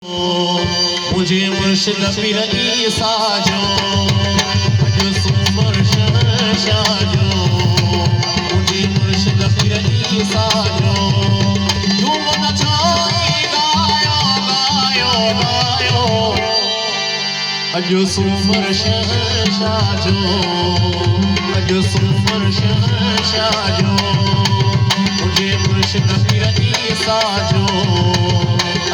मुझे मुर्शिद पीर ईसा जो अजो सुमर शाजो मुझे मुर्शिद पीर ईसा जो झूम नचाई गायो गायो गायो अजो सुमर शाजो अजो सुमर शाजो मुझे मुर्शिद पीर ईसा जो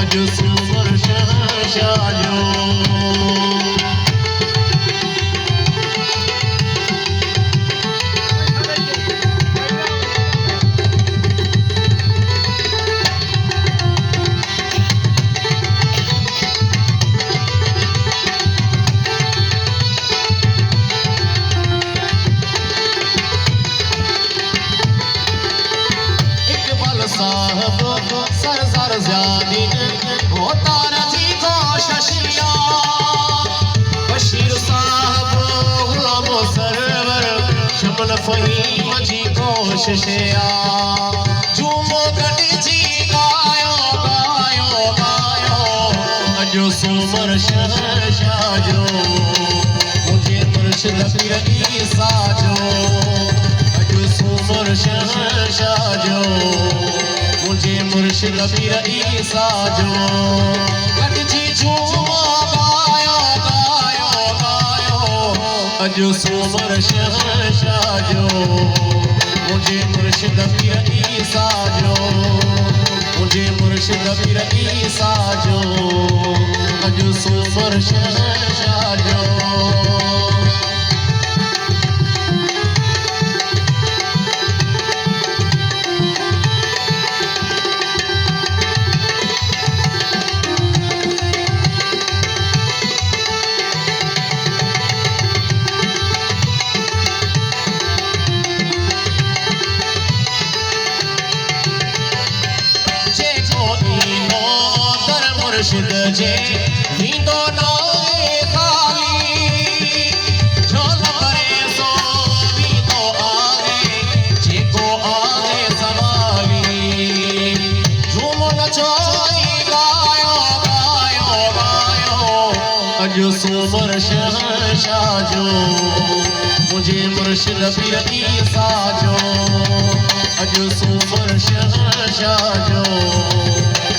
अजो सुमर शाजो इकबाल साहब सरदार ज़्यादी होता रजी को शशिया बशीर साहब गुलाम सरवर शमन फहीम जी को शशिया झूमो गडी जी गायो गायो गायो अजो सुमर शाजो मुझे मुर्शिद पीर ईसा जो अजो सुमर शाजो मुझे मुर्शिद पीर ईसा जो गडजी झूमो गायो गायो गायो अजो सुमर शाजो मुझे मुर्शिद पीर ईसा जो मुझे मुर्शिद पीर ईसा जो अजो सुमर शाजो मुर्शिद जे नींदो नोए खाली झोल भरे सो नींदो आगे जेको आगे सवाली झूमो नचाई गायो गायो गायो अजो सुमर शाजो मुझे मुर्शिद पीर ईसा जो अजो सुमर शाजो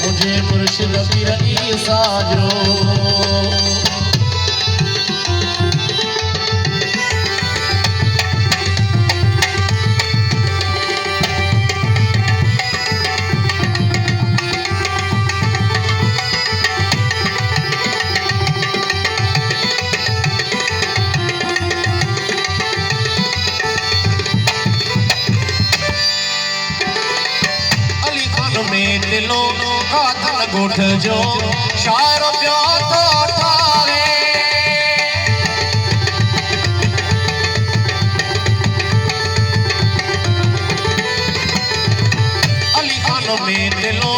मुझे मुर्शिद पीर ईसा जो अली खान में दिलो कातल गोठ जो शायर प्यो तो ठावे अली खान में दिलो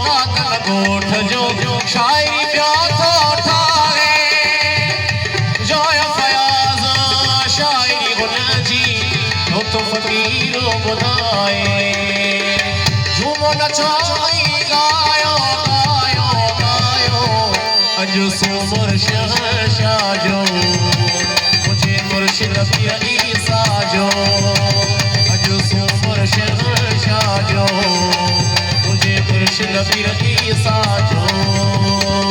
कातल गोठ जो शायरी प्यो तो ठावे जो फयाज शायरी हुन जी तो फकीर बुधाए झूमो नचाई गायो गायो गायो अजो सुमर शाजो मुझे मुर्शिद पीर ईसा जो अजो सुमर शाजो मुझे मुर्शिद पीर ईसा जो